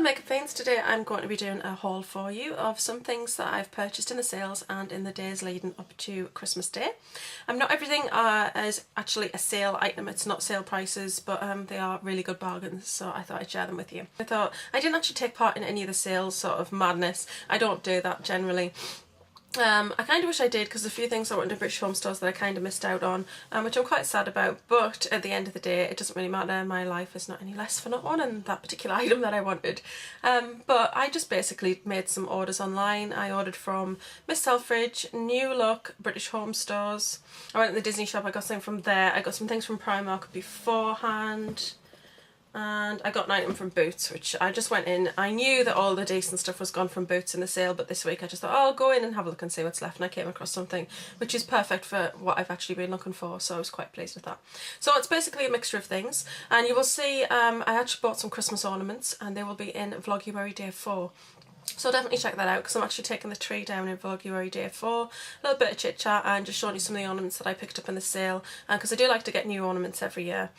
Makeup Fiends. Today I'm going to be doing a haul for you of some things that I've purchased in the sales and in the days leading up to Christmas Day. Not everything is actually a sale item, it's not sale prices, but they are really good bargains, so I thought I'd share them with you. I thought I didn't actually take part in any of the sales sort of madness. I don't do that generally. I kind of wish I did, because there's a few things I went to British Home Stores that I kind of missed out on, which I'm quite sad about, but at the end of the day it doesn't really matter. My life is not any less for not wanting that particular item that I wanted. But I just basically made some orders online. I ordered from Miss Selfridge, New Look, British Home Stores. I went to the Disney shop, I got something from there. I got some things from Primark beforehand. And I got an item from Boots, which I just went in. I knew that all the decent stuff was gone from Boots in the sale, but this week I just thought, oh, I'll go in and have a look and see what's left, and I came across something which is perfect for what I've actually been looking for, so I was quite pleased with that. So it's basically a mixture of things, and you will see I actually bought some Christmas ornaments, and they will be in Vloguary Day 4. So definitely check that out, because I'm actually taking the tree down in Vloguary Day 4. A little bit of chit chat and just showing you some of the ornaments that I picked up in the sale, because I do like to get new ornaments every year.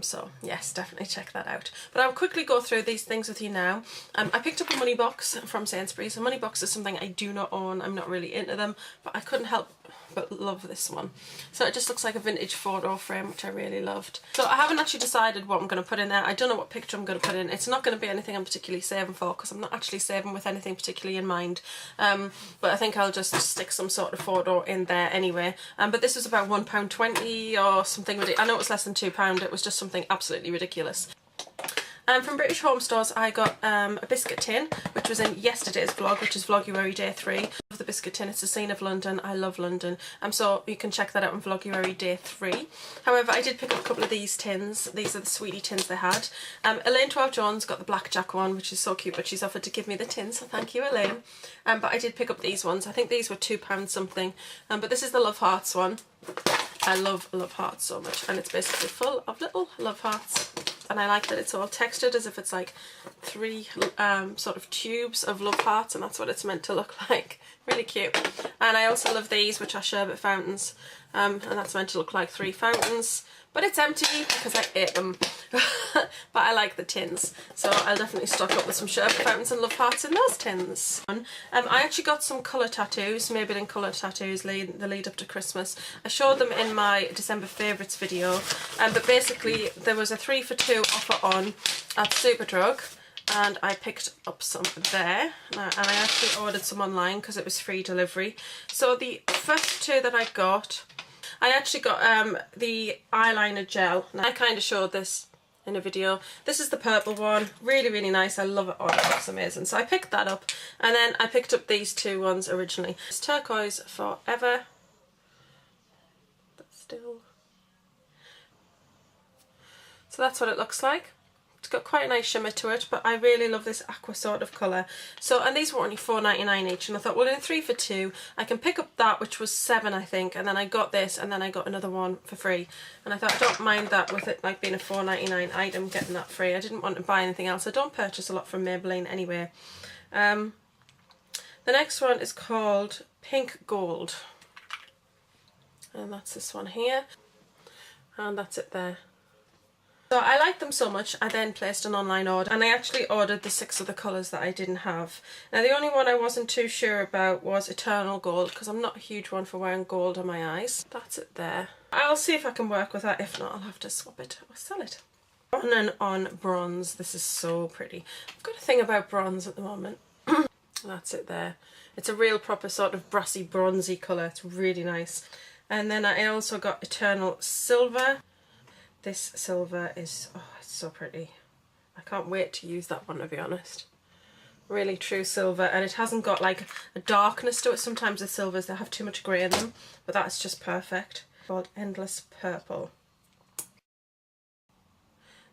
So yes, definitely check that out. But I'll quickly go through these things with you now. I picked up a money box from Sainsburys. A money box is something I do not own. I'm not really into them, but I couldn't help but love this one. So it just looks like a vintage photo frame, which I really loved. So I haven't actually decided what I'm going to put in there. I don't know what picture I'm going to put in. It's not going to be anything I'm particularly saving for, because I'm not actually saving with anything particularly in mind. But I think I'll just stick some sort of photo in there anyway. But this was about £1.20 or something ridiculous. I know it was less than £2. It was just something absolutely ridiculous. From British Home Stores I got a biscuit tin, which was in yesterday's vlog, which is Vloguary Day 3. I love the biscuit tin, it's a scene of London. I love London. So you can check that out on Vloguary Day 3. However, I did pick up a couple of these tins. These are the sweetie tins they had. Elaine 12 Jones got the blackjack one, which is so cute, but she's offered to give me the tin, so thank you, Elaine. But I did pick up these ones. I think these were £2 something. But this is the Love Hearts one. I love Love Hearts so much, and it's basically full of little love hearts. And I like that it's all textured as if it's like three sort of tubes of love hearts, and that's what it's meant to look like. Really cute. And I also love these, which are sherbet fountains, and that's meant to look like 3 fountains, but it's empty because I ate them. But I like the tins, so I'll definitely stock up with some sherbet fountains and love hearts in those tins. I actually got some colour tattoos, Maybelline colour tattoos, the lead up to Christmas. I showed them in my December favourites video, but basically there was a 3 for 2 offer on at Superdrug, and I picked up some there, and I actually ordered some online because it was free delivery. So the first 2 that I got, I actually got the eyeliner gel. Now, I kind of showed this in a video. This is the purple one, really really nice. I love it. Oh, it looks amazing. So I picked that up, and then I picked up these 2 ones originally. It's Turquoise Forever, but still. So that's what it looks like. It's got quite a nice shimmer to it, but I really love this aqua sort of colour. So, and these were only £4.99 each, and I thought, well, in 3 for 2 I can pick up that, which was £7 I think, and then I got this, and then I got another one for free. And I thought, I don't mind that, with it like being a £4.99 item, getting that free. I didn't want to buy anything else. I don't purchase a lot from Maybelline anyway. The next one is called Pink Gold, and that's this one here, and that's it there. So I liked them so much, I then placed an online order, and I actually ordered the 6 other colours that I didn't have. Now the only one I wasn't too sure about was Eternal Gold, because I'm not a huge one for wearing gold on my eyes. That's it there. I'll see if I can work with that. If not, I'll have to swap it or sell it. On and on bronze. This is so pretty. I've got a thing about bronze at the moment. That's it there. It's a real proper sort of brassy bronzy colour. It's really nice. And then I also got Eternal Silver. This silver is, oh, it's so pretty. I can't wait to use that one, to be honest. Really true silver, and it hasn't got like a darkness to it. Sometimes the silvers, they have too much grey in them, but that's just perfect. Called Endless Purple.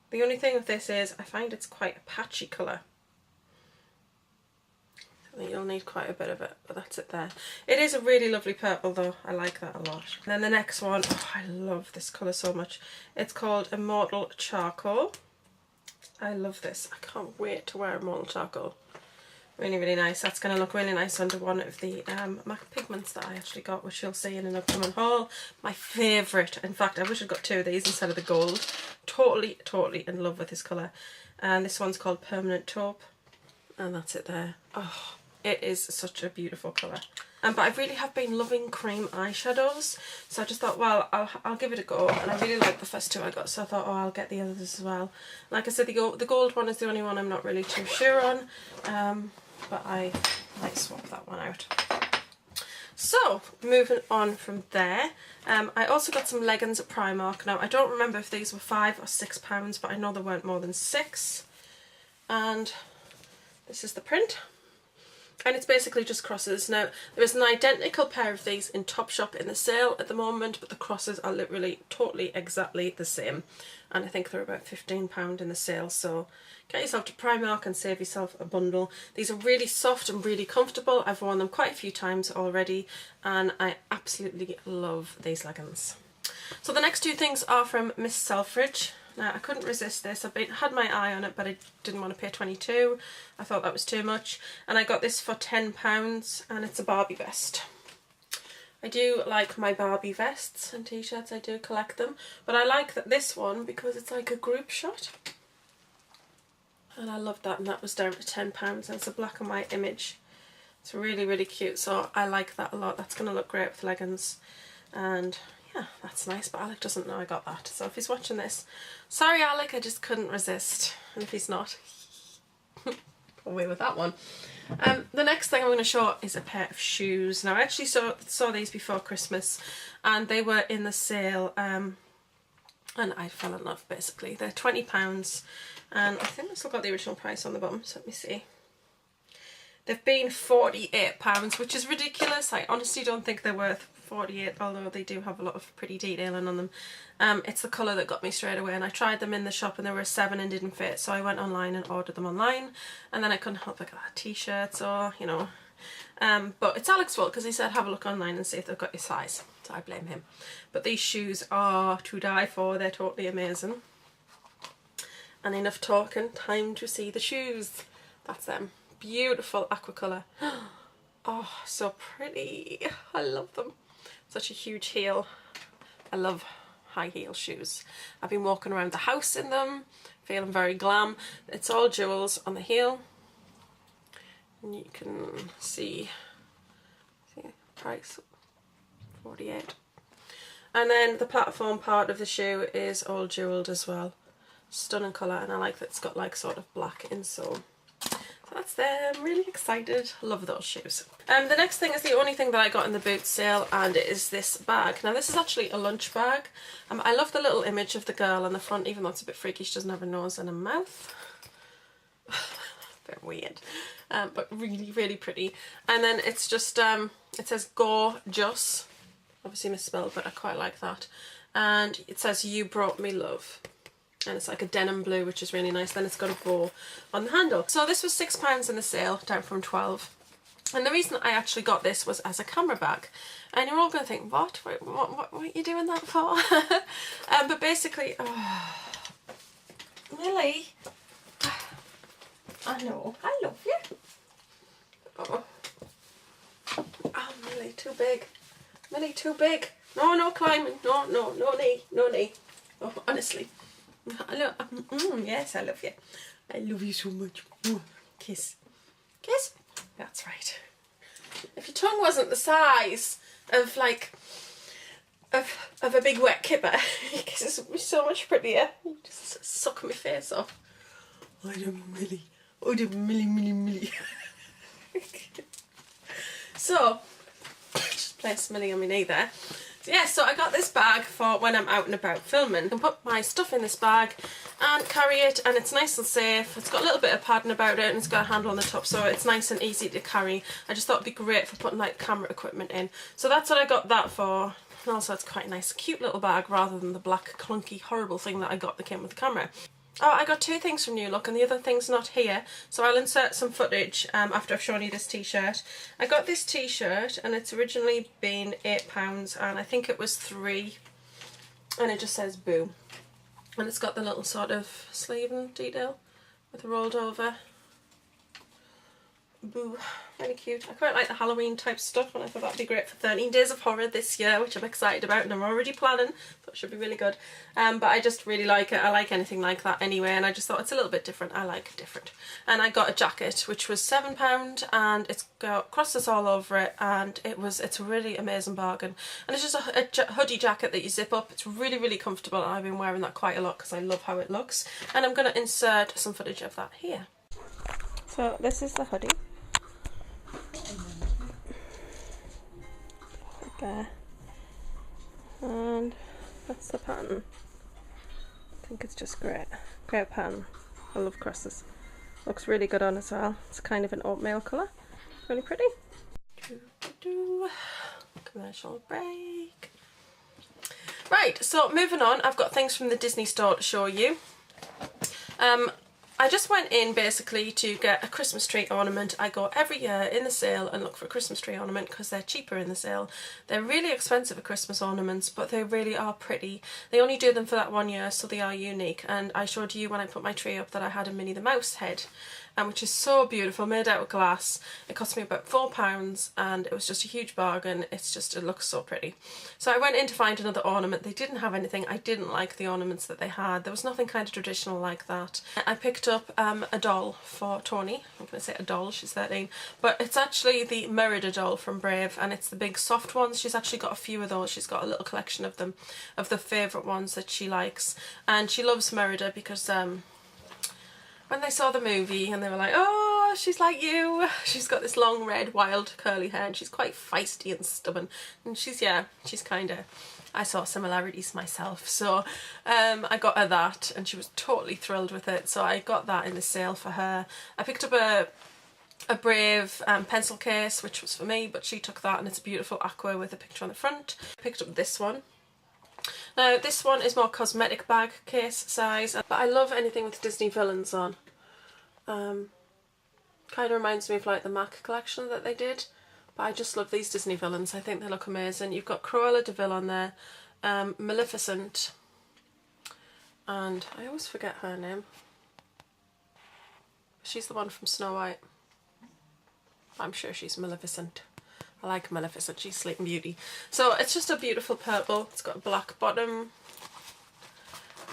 The only thing with this is I find it's quite a patchy colour. I think you'll need quite a bit of it, but that's it there. It is a really lovely purple though, I like that a lot. And then the next one, oh, I love this colour so much. It's called Immortal Charcoal. I love this. I can't wait to wear Immortal Charcoal. Really really nice. That's going to look really nice under one of the MAC pigments that I actually got, which you'll see in an upcoming haul. My favourite. In fact, I wish I'd got 2 of these instead of the gold. Totally in love with this colour. And this one's called Permanent Taupe. and that's it there. Oh, it is such a beautiful colour. But I really have been loving cream eyeshadows, so I just thought, well, I'll give it a go, and I really like the first two I got, so I thought, oh, I'll get the others as well. Like I said, the gold one is the only one I'm not really too sure on, but I might swap that one out. So, moving on from there, I also got some leggings at Primark. Now, I don't remember if these were £5 or £6, but I know they weren't more than £6. And this is the print. And it's basically just crosses. Now, there is an identical pair of these in Topshop in the sale at the moment, but the crosses are literally totally exactly the same. And I think they're about £15 in the sale, so get yourself to Primark and save yourself a bundle. These are really soft and really comfortable. I've worn them quite a few times already, and I absolutely love these leggings. So the next two things are from Miss Selfridge. Now, I couldn't resist this. Had my eye on it, but I didn't want to pay $22. I thought that was too much. And I got this for £10, and it's a Barbie vest. I do like my Barbie vests and t-shirts. I do collect them. But I like this one because it's like a group shot. And I love that, and that was down to £10. And it's a black and white image. It's really, really cute. So I like that a lot. That's going to look great with leggings. And yeah, that's nice, but Alec doesn't know I got that. So if he's watching this, sorry Alec, I just couldn't resist. And if he's not, away with that one. The next thing I'm going to show is a pair of shoes. Now I actually saw these before Christmas, and they were in the sale, and I fell in love basically. They're £20, and I think I've still got the original price on the bottom, so let me see. They've been £48, which is ridiculous. I honestly don't think they're worth $48, although they do have a lot of pretty detailing on them. It's the colour that got me straight away, and I tried them in the shop and they were a 7 and didn't fit, so I went online and ordered them online, and then I couldn't help but get t-shirts, or you know, but it's Alec's fault because he said have a look online and see if they've got your size, so I blame him. But these shoes are to die for. They're totally amazing. And enough talking, time to see the shoes. That's them. Beautiful aqua colour. Oh, so pretty. I love them. Such a huge heel. I love high heel shoes. I've been walking around the house in them, feeling very glam. It's all jewels on the heel. And you can see price, 48. And then the platform part of the shoe is all jewelled as well. Stunning colour, and I like that it's got like sort of black insole. So that's them. I'm really excited. Love those shoes. The next thing is the only thing that I got in the boot sale, and it is this bag. Now this is actually a lunch bag. I love the little image of the girl on the front, even though it's a bit freaky. She doesn't have a nose and a mouth. Very weird. But really, really pretty. And then it's just, it says gorgeous. Obviously misspelled, but I quite like that. And it says you brought me love. And it's like a denim blue, which is really nice. Then it's got a bow on the handle. So this was £6 in the sale, down from 12. And the reason I actually got this was as a camera bag. And you're all going to think, what are you doing that for? But basically, oh, Millie, I know, I love you. Oh, Millie, too big. Millie, too big. No, no climbing. No, no, no knee, no knee. Oh, honestly. Yes, I love you. I love you so much. Kiss. Kiss. That's right. If your tongue wasn't the size of like of a big wet kipper, your kisses would be so much prettier. You just suck my face off. I don't Millie. I don't Millie. So just place Millie on my knee there. So yeah, so I got this bag for when I'm out and about filming. I can put my stuff in this bag and carry it, and it's nice and safe. It's got a little bit of padding about it, and it's got a handle on the top, so it's nice and easy to carry. I just thought it'd be great for putting like camera equipment in. So that's what I got that for. And also it's quite a nice, cute little bag rather than the black, clunky, horrible thing that I got that came with the camera. Oh, I got two things from New Look, and the other thing's not here, so I'll insert some footage after I've shown you this t-shirt. I got this t-shirt, and it's originally been £8, and I think it was £3, and it just says boo. And it's got the little sort of sleeving detail with a rolled over Boo, really cute. I quite like the Halloween type stuff, and I thought that'd be great for 13 Days of Horror this year, which I'm excited about and I'm already planning. Thought it should be really good. But I just really like it. I like anything like that anyway, and I just thought it's a little bit different. I like different. And I got a jacket which was £7, and it's got crosses all over it, and it's a really amazing bargain. And it's just a hoodie jacket that you zip up. It's really, really comfortable, and I've been wearing that quite a lot because I love how it looks. And I'm going to insert some footage of that here. So this is the hoodie. There. And that's the pattern. I think it's just great. Great pattern. I love crosses. Looks really good on as well. It's kind of an oatmeal colour. Really pretty. Commercial break. Right, so moving on, I've got things from the Disney store to show you. I just went in basically to get a Christmas tree ornament. I go every year in the sale and look for a Christmas tree ornament because they're cheaper in the sale. They're really expensive at Christmas ornaments, but they really are pretty. They only do them for that 1 year, so they are unique. And I showed you when I put my tree up that I had a Minnie the Mouse head, which is so beautiful, made out of glass. It cost me about £4 and it was just a huge bargain. It looks so pretty. So I went in to find another ornament. They didn't have anything. I didn't like the ornaments that they had. There was nothing kind of traditional like that. I picked up a doll for Tony. I'm going to say a doll, she's 13. But it's actually the Merida doll from Brave, and it's the big soft ones. She's actually got a few of those. She's got a little collection of them, of the favourite ones that she likes. And she loves Merida because when they saw the movie and they were like, oh, she's like you. She's got this long red wild curly hair and she's quite feisty and stubborn. And she's kind of, I saw similarities myself. So I got her that and she was totally thrilled with it. So I got that in the sale for her. I picked up a Brave pencil case, which was for me, but she took that and it's a beautiful aqua with a picture on the front. I picked up this one. Now this one is more cosmetic bag case size, but I love anything with Disney villains on. Kind of reminds me of like the MAC collection that they did, but I just love these Disney villains. I think they look amazing. You've got Cruella de Vil on there, Maleficent, and I always forget her name. She's the one from Snow White. I'm sure she's Maleficent. I like Maleficent, she's Sleeping Beauty. So it's just a beautiful purple. It's got a black bottom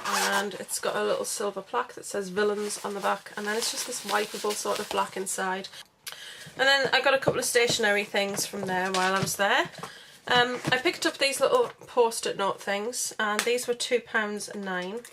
and it's got a little silver plaque that says villains on the back, and then it's just this wipeable sort of black inside. And then I got a couple of stationery things from there while I was there. I picked up these little post-it note things, and these were £2.09.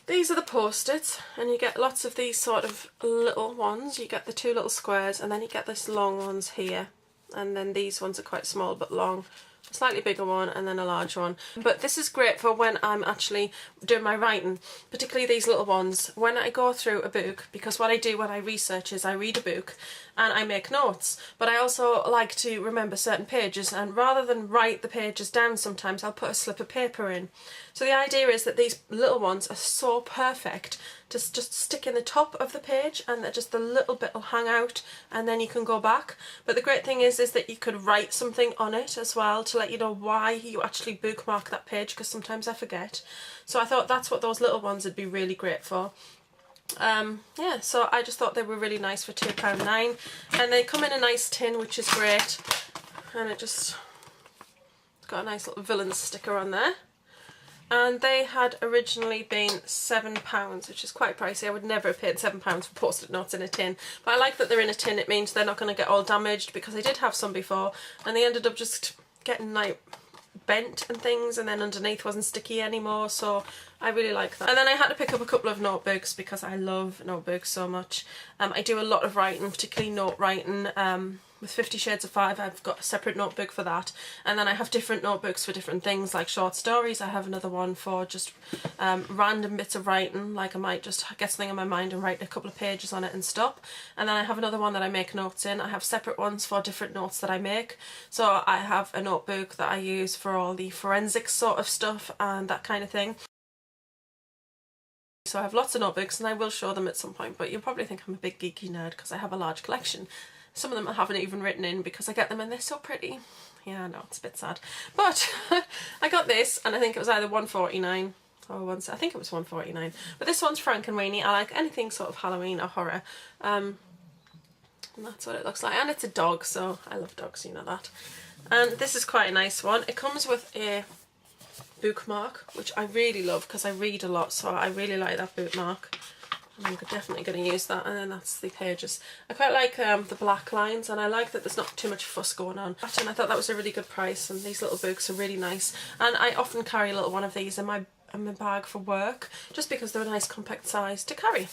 These are the post-its, and you get lots of these sort of little ones. You get the two little squares and then you get this long ones here. And then these ones are quite small but long, a slightly bigger one and then a large one. But this is great for when I'm actually doing my writing, particularly these little ones. When I go through a book, because what I do when I research is I read a book and I make notes, but I also like to remember certain pages, and rather than write the pages down sometimes I'll put a slip of paper in. So the idea is that these little ones are so perfect to just stick in the top of the page, and that just the little bit will hang out and then you can go back. But the great thing is that you could write something on it as well to let you know why you actually bookmark that page, because sometimes I forget. So I thought that's what those little ones would be really great for. Yeah, so I just thought they were really nice for £2.09, and they come in a nice tin, which is great, and it's got a nice little villains sticker on there. And they had originally been £7, which is quite pricey. I would never have paid £7 for post-it notes in a tin, but I like that they're in a tin. It means they're not going to get all damaged, because I did have some before and they ended up just getting like bent and things, and then underneath wasn't sticky anymore, so I really like that. And then I had to pick up a couple of notebooks because I love notebooks so much. I do a lot of writing, particularly note writing. With 50 Shades of 5 I've got a separate notebook for that, and then I have different notebooks for different things, like short stories. I have another one for just random bits of writing, like I might just get something in my mind and write a couple of pages on it and stop. And then I have another one that I make notes in. I have separate ones for different notes that I make. So I have a notebook that I use for all the forensics sort of stuff and that kind of thing. So I have lots of notebooks, and I will show them at some point, but you'll probably think I'm a big geeky nerd because I have a large collection. Some of them I haven't even written in because I get them and they're so pretty. Yeah, I know, it's a bit sad. But I got this, and I think it was either £1.49 or I think it was £1.49. But this one's Frankenweenie. I like anything sort of Halloween or horror. And that's what it looks like. And it's a dog, so I love dogs, you know that. And this is quite a nice one. It comes with a bookmark, which I really love because I read a lot, so I really like that bookmark. And I'm definitely going to use that. And then that's the pages. I quite like the black lines, and I like that there's not too much fuss going on. And I thought that was a really good price, and these little books are really nice. And I often carry a little one of these in my bag for work, just because they're a nice compact size to carry.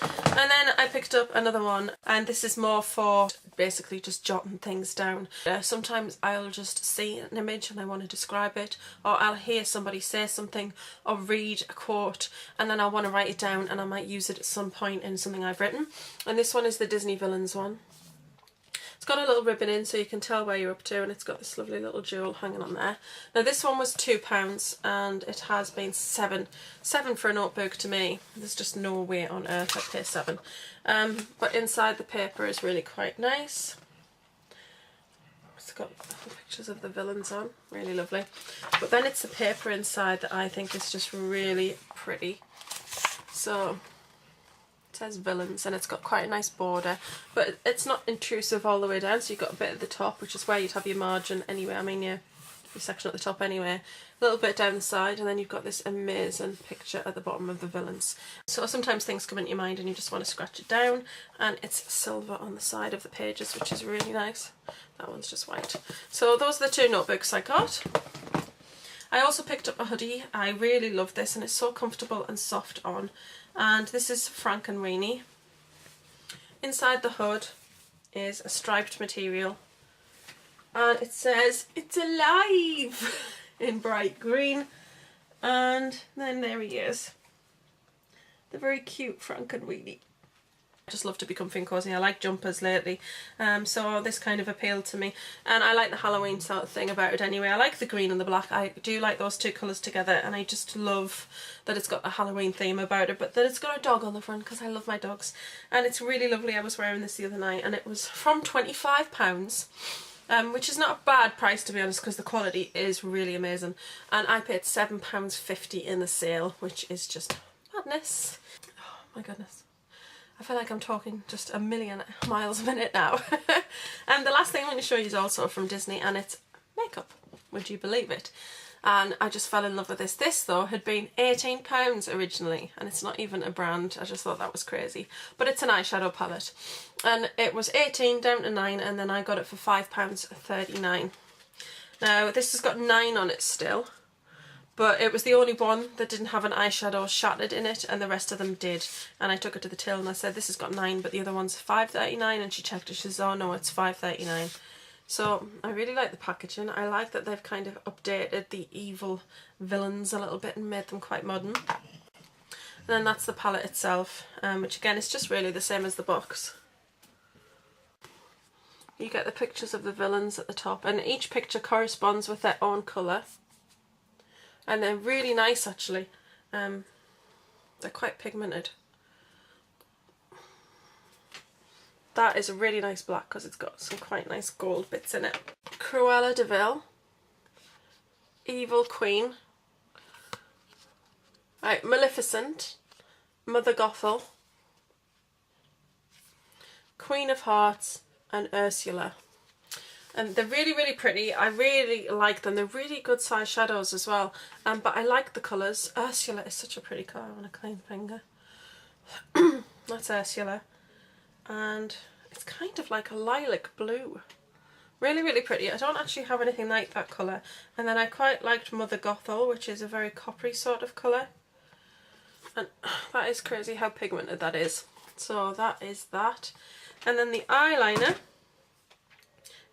And then I picked up another one, and this is more for basically just jotting things down. Sometimes I'll just see an image and I want to describe it, or I'll hear somebody say something or read a quote and then I want to write it down, and I might use it at some point in something I've written. And this one is the Disney Villains one. It's got a little ribbon in so you can tell where you're up to, and it's got this lovely little jewel hanging on there. Now this one was £2 and it has been £7 for a notebook to me. There's just no way on earth I'd pay £7. But inside the paper is really quite nice. It's got pictures of the villains on, really lovely. But then it's the paper inside that I think is just really pretty. So it says villains, and it's got quite a nice border, but it's not intrusive all the way down, so you've got a bit at the top, which is where you'd have your margin anyway, I mean your section at the top anyway, a little bit down the side, and then you've got this amazing picture at the bottom of the villains. So sometimes things come into your mind and you just want to scratch it down, and it's silver on the side of the pages, which is really nice. That one's just white. So those are the two notebooks I got. I also picked up a hoodie. I really love this, and it's so comfortable and soft on. And this is Frank and Weenie. Inside the hood is a striped material, and it says "It's alive" in bright green. And then there he is, the very cute Frank and Weenie. I just love to be comfy and cosy. I like jumpers lately, so this kind of appealed to me, and I like the Halloween sort of thing about it anyway. I like the green and the black. I do like those two colours together, and I just love that it's got a Halloween theme about it, but that it's got a dog on the front because I love my dogs, and it's really lovely. I was wearing this the other night, and it was from £25, which is not a bad price to be honest, because the quality is really amazing, and I paid £7.50 in the sale, which is just madness. Oh my goodness. I feel like I'm talking just a million miles a minute now. And the last thing I'm going to show you is also from Disney, and it's makeup. Would you believe it? And I just fell in love with this. This though had been £18 originally, and it's not even a brand. I just thought that was crazy. But it's an eyeshadow palette, and it was 18 down to 9, and then I got it for £5.39. Now this has got 9 on it still, but it was the only one that didn't have an eyeshadow shattered in it, and the rest of them did. And I took it to the till and I said, this has got 9, but the other one's £5.39, and she checked it. She says, oh no, it's £5.39. So I really like the packaging. I like that they've kind of updated the evil villains a little bit and made them quite modern. And then that's the palette itself, which again is just really the same as the box. You get the pictures of the villains at the top, and each picture corresponds with their own colour. And they're really nice actually. They're quite pigmented. That is a really nice black because it's got some quite nice gold bits in it. Cruella de Vil, Evil Queen, right, Maleficent, Mother Gothel, Queen of Hearts, and Ursula. And they're really, really pretty. I really like them. They're really good size shadows as well. But I like the colours. Ursula is such a pretty colour. I want a clean finger. That's Ursula. And it's kind of like a lilac blue. Really, really pretty. I don't actually have anything like that colour. And then I quite liked Mother Gothel, which is a very coppery sort of colour. And that is crazy how pigmented that is. So that is that. And then the eyeliner,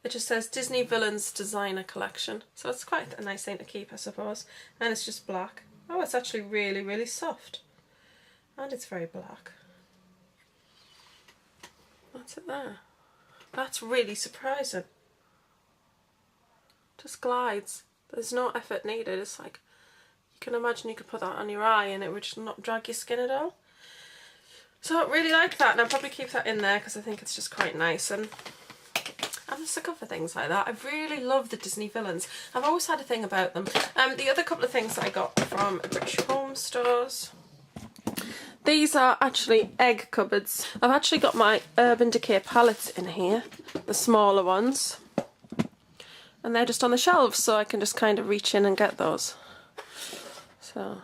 it just says Disney Villains Designer Collection. So it's quite a nice thing to keep, I suppose. And it's just black. Oh, it's actually really, really soft. And it's very black. That's it there. That's really surprising. Just glides. There's no effort needed. It's like, you can imagine you could put that on your eye and it would just not drag your skin at all. So I really like that, and I'll probably keep that in there because I think it's just quite nice. And I'm a sucker for things like that. I really love the Disney villains. I've always had a thing about them. The other couple of things that I got from British Home Stores. These are actually egg cupboards. I've actually got my Urban Decay palettes in here, the smaller ones. And they're just on the shelves, so I can just kind of reach in and get those. So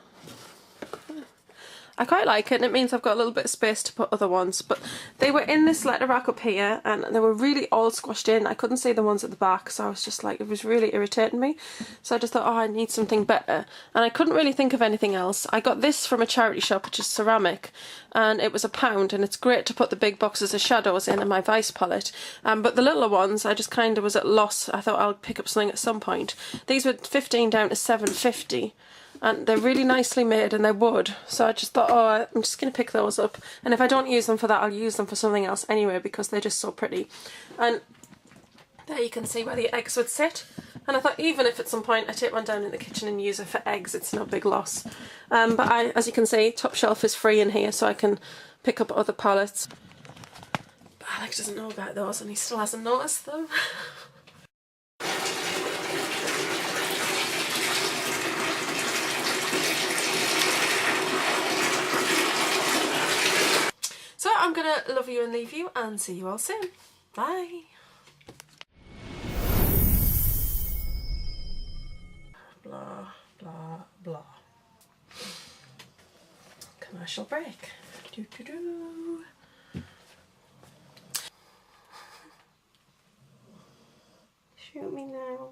I quite like it, and it means I've got a little bit of space to put other ones. But they were in this letter rack up here, and they were really all squashed in. I couldn't see the ones at the back, so I was just like, it was really irritating me. So I just thought, oh, I need something better. And I couldn't really think of anything else. I got this from a charity shop, which is ceramic, and it was £1, and it's great to put the big boxes of shadows in my Vice palette. But the littler ones, I just kind of was at loss. I thought I'll pick up something at some point. These were 15 down to 7.50. And they're really nicely made, and they're wood, so I just thought, oh, I'm just going to pick those up, and if I don't use them for that, I'll use them for something else anyway, because they're just so pretty. And there you can see where the eggs would sit, and I thought even if at some point I take one down in the kitchen and use it for eggs, it's no big loss. But as you can see, Topshop is free in here, so I can pick up other palettes. But Alex doesn't know about those, and he still hasn't noticed them. So I'm going to love you and leave you, and see you all soon. Bye. Blah, blah, blah. Commercial break. Doo doo doo. Shoot me now.